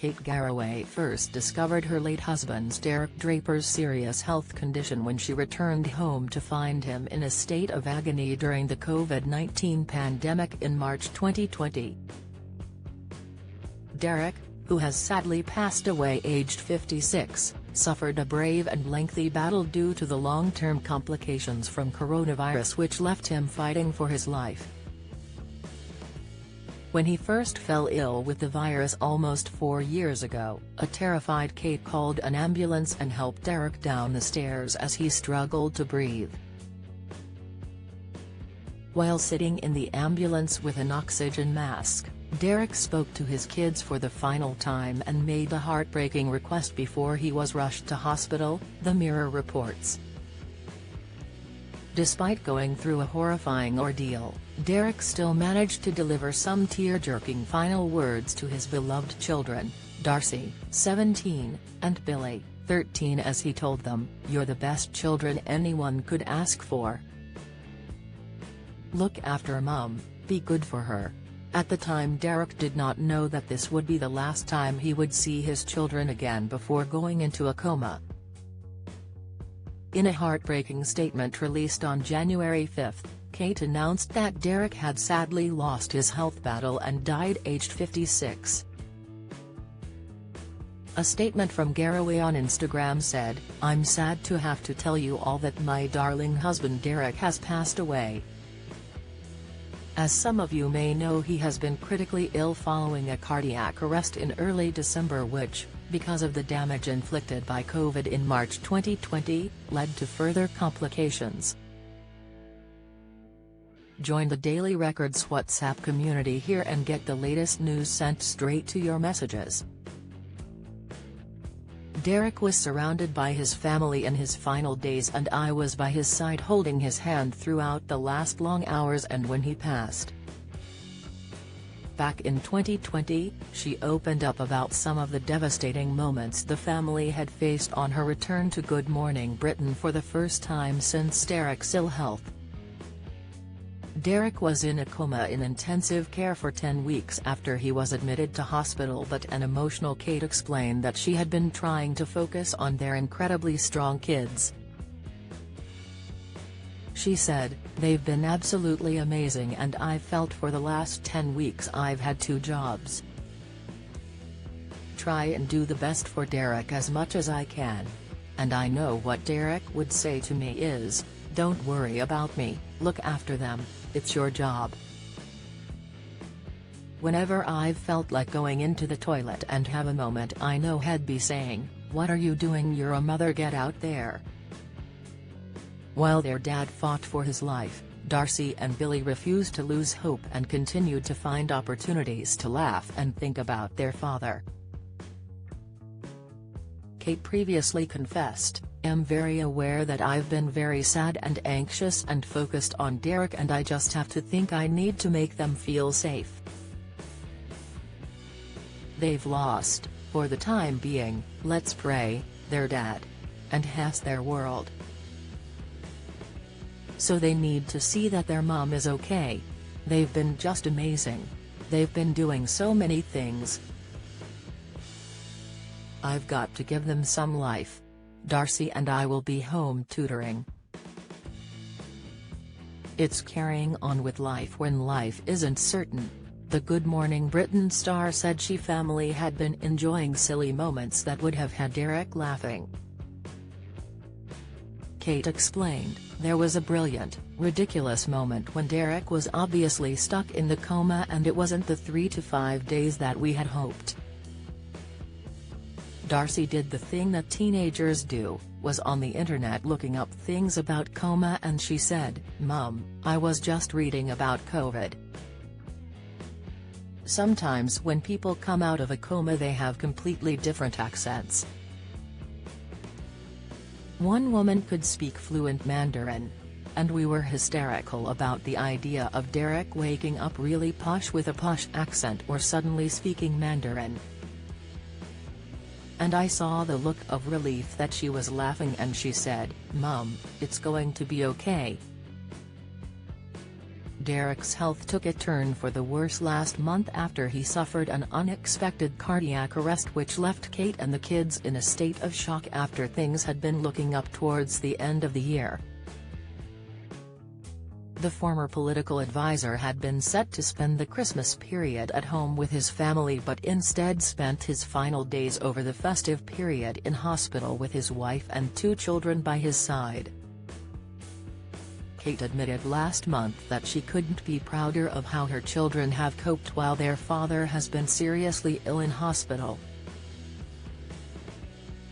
Kate Garraway first discovered her late husband's Derek Draper's serious health condition when she returned home to find him in a state of agony during the COVID-19 pandemic in March 2020. Derek, who has sadly passed away aged 56, suffered a brave and lengthy battle due to the long-term complications from coronavirus which left him fighting for his life. When he first fell ill with the virus almost 4 years ago, a terrified Kate called an ambulance and helped Derek down the stairs as he struggled to breathe. While sitting in the ambulance with an oxygen mask, Derek spoke to his kids for the final time and made a heartbreaking request before he was rushed to hospital, the Mirror reports. Despite going through a horrifying ordeal, Derek still managed to deliver some tear-jerking final words to his beloved children, Darcy, 17, and Billy, 13, as he told them, "You're the best children anyone could ask for. Look after Mum, be good for her." At the time, Derek did not know that this would be the last time he would see his children again before going into a coma. In a heartbreaking statement released on January 5, Kate announced that Derek had sadly lost his health battle and died aged 56. A statement from Garraway on Instagram said, "I'm sad to have to tell you all that my darling husband Derek has passed away. As some of you may know, he has been critically ill following a cardiac arrest in early December which, because of the damage inflicted by COVID in March 2020, led to further complications." Join the Daily Records WhatsApp community here and get the latest news sent straight to your messages. Derek was surrounded by his family in his final days, and I was by his side holding his hand throughout the last long hours and when he passed. Back in 2020, she opened up about some of the devastating moments the family had faced on her return to Good Morning Britain for the first time since Derek's ill health. Derek was in a coma in intensive care for 10 weeks after he was admitted to hospital, but an emotional Kate explained that she had been trying to focus on their incredibly strong kids. She said, "They've been absolutely amazing and I've felt for the last 10 weeks I've had 2 jobs. Try and do the best for Derek as much as I can. And I know what Derek would say to me is, 'Don't worry about me, look after them, it's your job.' Whenever I've felt like going into the toilet and have a moment, I know he'd be saying, 'What are you doing? You're a mother, get out there.'" While their dad fought for his life, Darcy and Billy refused to lose hope and continued to find opportunities to laugh and think about their father. Kate previously confessed, "I'm very aware that I've been very sad and anxious and focused on Derek, and I just have to think I need to make them feel safe. They've lost, for the time being, let's pray, their dad. And has their world. So they need to see that their mom is okay. They've been just amazing. They've been doing so many things. I've got to give them some life. Darcy and I will be home tutoring. It's carrying on with life when life isn't certain." The Good Morning Britain star said she family had been enjoying silly moments that would have had Derek laughing. Kate explained, "There was a brilliant, ridiculous moment when Derek was obviously stuck in the coma and it wasn't the 3 to 5 days that we had hoped. Darcy did the thing that teenagers do, was on the internet looking up things about coma, and she said, 'Mum, I was just reading about COVID. Sometimes when people come out of a coma they have completely different accents. One woman could speak fluent Mandarin. And we were hysterical about the idea of Derek waking up really posh with a posh accent or suddenly speaking Mandarin. And I saw the look of relief that she was laughing, and she said, 'Mum, it's going to be okay.'" Derek's health took a turn for the worse last month after he suffered an unexpected cardiac arrest which left Kate and the kids in a state of shock after things had been looking up towards the end of the year. The former political advisor had been set to spend the Christmas period at home with his family but instead spent his final days over the festive period in hospital with his wife and 2 children by his side. Kate admitted last month that she couldn't be prouder of how her children have coped while their father has been seriously ill in hospital.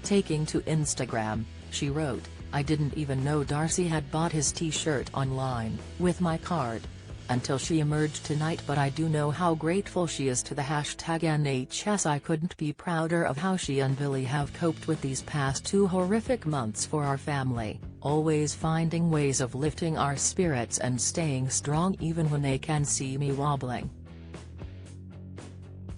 Taking to Instagram, she wrote, "I didn't even know Darcy had bought his t-shirt online, with my card. Until she emerged tonight, but I do know how grateful she is to the #NHS. I couldn't be prouder of how she and Billy have coped with these past 2 horrific months for our family, always finding ways of lifting our spirits and staying strong even when they can see me wobbling.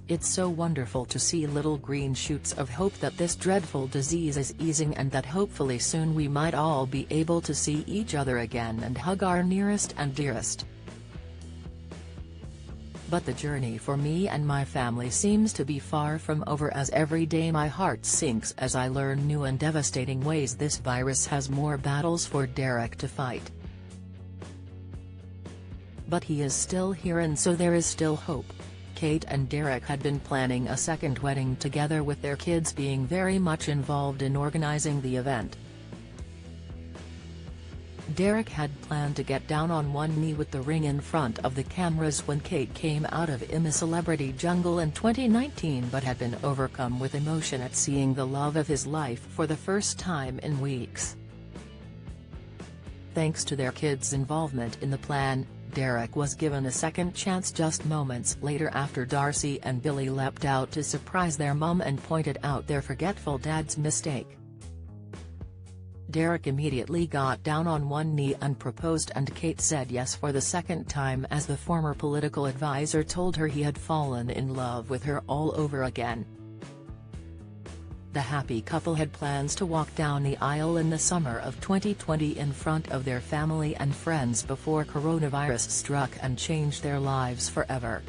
It's so wonderful to see little green shoots of hope that this dreadful disease is easing and that hopefully soon we might all be able to see each other again and hug our nearest and dearest. But the journey for me and my family seems to be far from over, as every day my heart sinks as I learn new and devastating ways this virus has more battles for Derek to fight. But he is still here, and so there is still hope." Kate and Derek had been planning a second wedding together, with their kids being very much involved in organizing the event. Derek had planned to get down on one knee with the ring in front of the cameras when Kate came out of the celebrity jungle in 2019, but had been overcome with emotion at seeing the love of his life for the first time in weeks. Thanks to their kids' involvement in the plan, Derek was given a second chance just moments later after Darcy and Billy leapt out to surprise their mum and pointed out their forgetful dad's mistake. Derek immediately got down on one knee and proposed, and Kate said yes for the second time as the former political advisor told her he had fallen in love with her all over again. The happy couple had plans to walk down the aisle in the summer of 2020 in front of their family and friends before coronavirus struck and changed their lives forever.